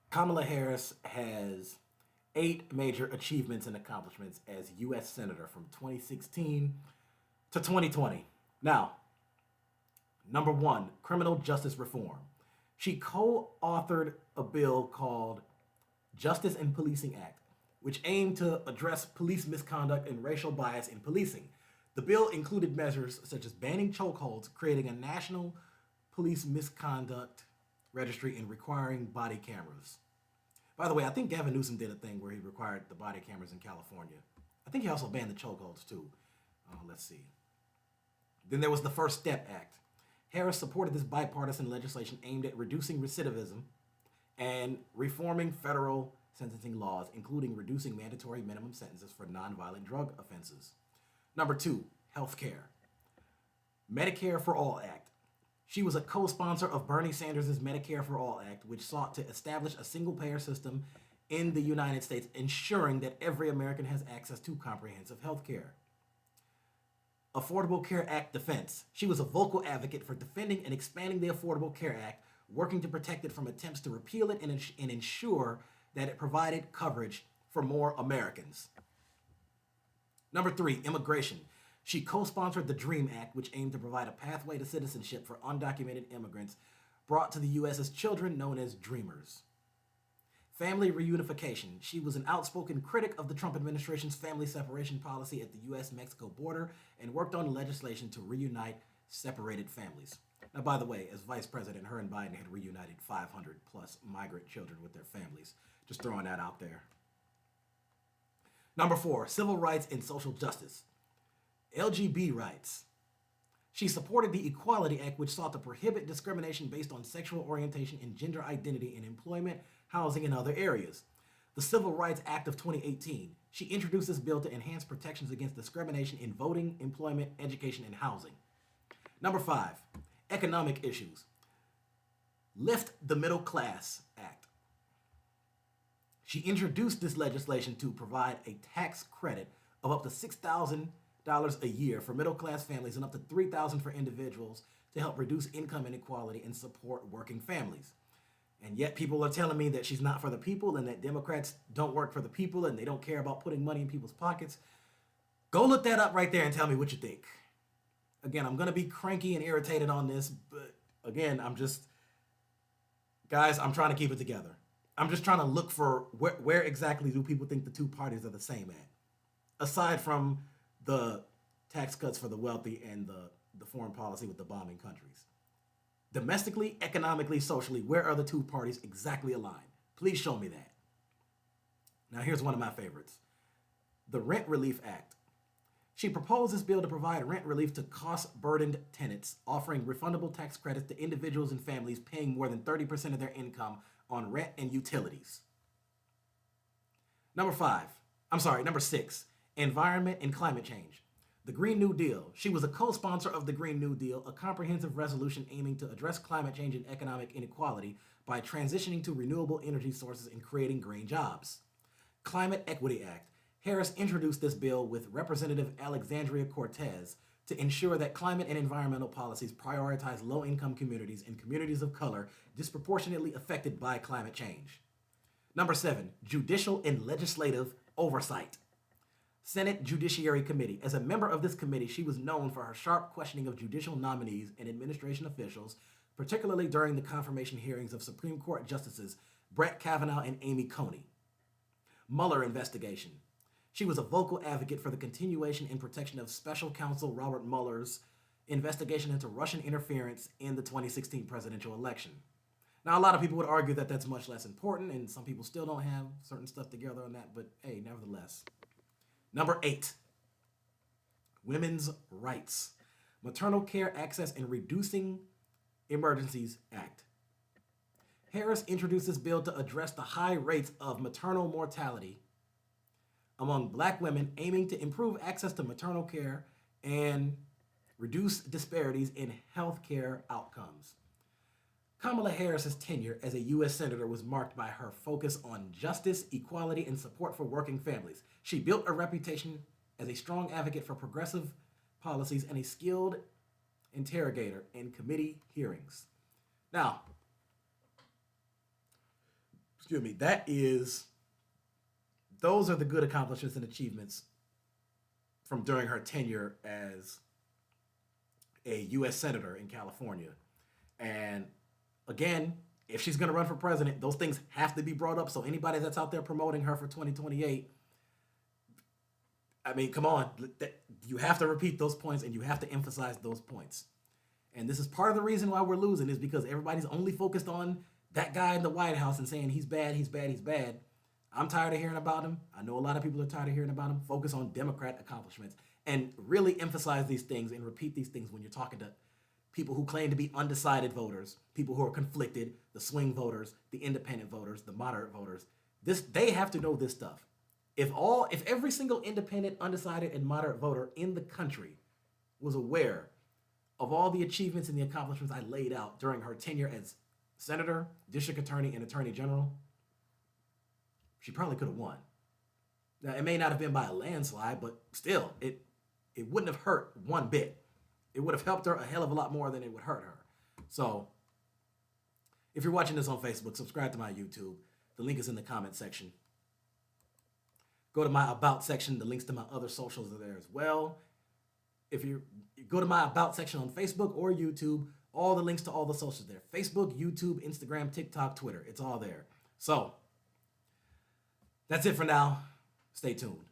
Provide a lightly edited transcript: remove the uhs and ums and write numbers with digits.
Kamala Harris has 8 major achievements and accomplishments as U.S. Senator from 2016 to 2020. Now, number one, criminal justice reform. She co authored a bill called Justice and Policing Act, which aimed to address police misconduct and racial bias in policing. The bill included measures such as banning chokeholds, creating a national police misconduct registry, and requiring body cameras. By the way, I think Gavin Newsom did a thing where he required the body cameras in California. I think he also banned the chokeholds too. Let's see. Then there was the First Step Act. Harris supported this bipartisan legislation aimed at reducing recidivism and reforming federal sentencing laws, including reducing mandatory minimum sentences for nonviolent drug offenses. Number two, healthcare. Medicare for All Act. She was a co sponsor of Bernie Sanders' Medicare for All Act, which sought to establish a single payer system in the United States, ensuring that every American has access to comprehensive health care. Affordable Care Act defense. She was a vocal advocate for defending and expanding the Affordable Care Act, working to protect it from attempts to repeal it and ensure that it provided coverage for more Americans. Number three, immigration. She co sponsored the DREAM Act, which aimed to provide a pathway to citizenship for undocumented immigrants brought to the U.S. as children known as Dreamers. Family reunification. She was an outspoken critic of the Trump administration's family separation policy at the U.S. Mexico border and worked on legislation to reunite separated families. Now, by the way, as vice president, her and Biden had reunited 500 plus migrant children with their families. Just throwing that out there. Number four, civil rights and social justice. LGBT rights. She supported the Equality Act, which sought to prohibit discrimination based on sexual orientation and gender identity in employment, housing, and other areas. The Civil Rights Act of 2018. She introduced this bill to enhance protections against discrimination in voting, employment, education, and housing. Number five, economic issues. Lift the Middle Class Act. She introduced this legislation to provide a tax credit of up to $6,000 a year for middle class families and up to $3,000 for individuals to help reduce income inequality and support working families. And yet people are telling me that she's not for the people and that Democrats don't work for the people and they don't care about putting money in people's pockets. Go look that up right there and tell me what you think. Again, I'm going to be cranky and irritated on this, but again, guys, I'm trying to keep it together. I'm just trying to look for where exactly do people think the two parties are the same at? Aside from the tax cuts for the wealthy and the foreign policy with the bombing countries. Domestically, economically, socially, where are the two parties exactly aligned? Please show me that. Now, here's one of my favorites, the Rent Relief Act. She proposed this bill to provide rent relief to cost-burdened tenants, offering refundable tax credits to individuals and families paying more than 30% of their income on rent and utilities. Number six, environment and climate change. The Green New Deal. She was a co-sponsor of the Green New Deal, a comprehensive resolution aiming to address climate change and economic inequality by transitioning to renewable energy sources and creating green jobs. Climate Equity Act. Harris introduced this bill with Representative Alexandria Cortez to ensure that climate and environmental policies prioritize low-income communities and communities of color disproportionately affected by climate change. Number seven, judicial and legislative oversight. Senate Judiciary Committee. As a member of this committee, she was known for her sharp questioning of judicial nominees and administration officials, particularly during the confirmation hearings of Supreme Court Justices Brett Kavanaugh and Amy Coney. Mueller investigation. She was a vocal advocate for the continuation and protection of Special Counsel Robert Mueller's investigation into Russian interference in the 2016 presidential election. Now, a lot of people would argue that that's much less important, and some people still don't have certain stuff together on that, but hey, nevertheless. Number eight, women's rights. Maternal Care Access and Reducing Emergencies Act. Harris introduced this bill to address the high rates of maternal mortality among black women, aiming to improve access to maternal care and reduce disparities in health care outcomes. Kamala Harris's tenure as a U.S. Senator was marked by her focus on justice, equality, and support for working families. She built a reputation as a strong advocate for progressive policies and a skilled interrogator in committee hearings. Now, excuse me, those are the good accomplishments and achievements from during her tenure as a U.S. senator in California. And again, if she's going to run for president, those things have to be brought up. So anybody that's out there promoting her for 2028, I mean, come on, you have to repeat those points and you have to emphasize those points. And this is part of the reason why we're losing is because everybody's only focused on that guy in the White House and saying he's bad, he's bad, he's bad. I'm tired of hearing about him. I know a lot of people are tired of hearing about him. Focus on Democrat accomplishments and really emphasize these things and repeat these things when you're talking to people who claim to be undecided voters, people who are conflicted, the swing voters, the independent voters, the moderate voters. They have to know this stuff. If every single independent, undecided, and moderate voter in the country was aware of all the achievements and the accomplishments I laid out during her tenure as senator, district attorney, and attorney general, she probably could have won. Now, it may not have been by a landslide, but still, it wouldn't have hurt one bit. It would have helped her a hell of a lot more than it would hurt her. So, if you're watching this on Facebook, subscribe to my YouTube. The link is in the comment section. Go to my About section. The links to my other socials are there as well. If you go to my About section on Facebook or YouTube, all the links to all the socials there. Facebook, YouTube, Instagram, TikTok, Twitter. It's all there. So, that's it for now. Stay tuned.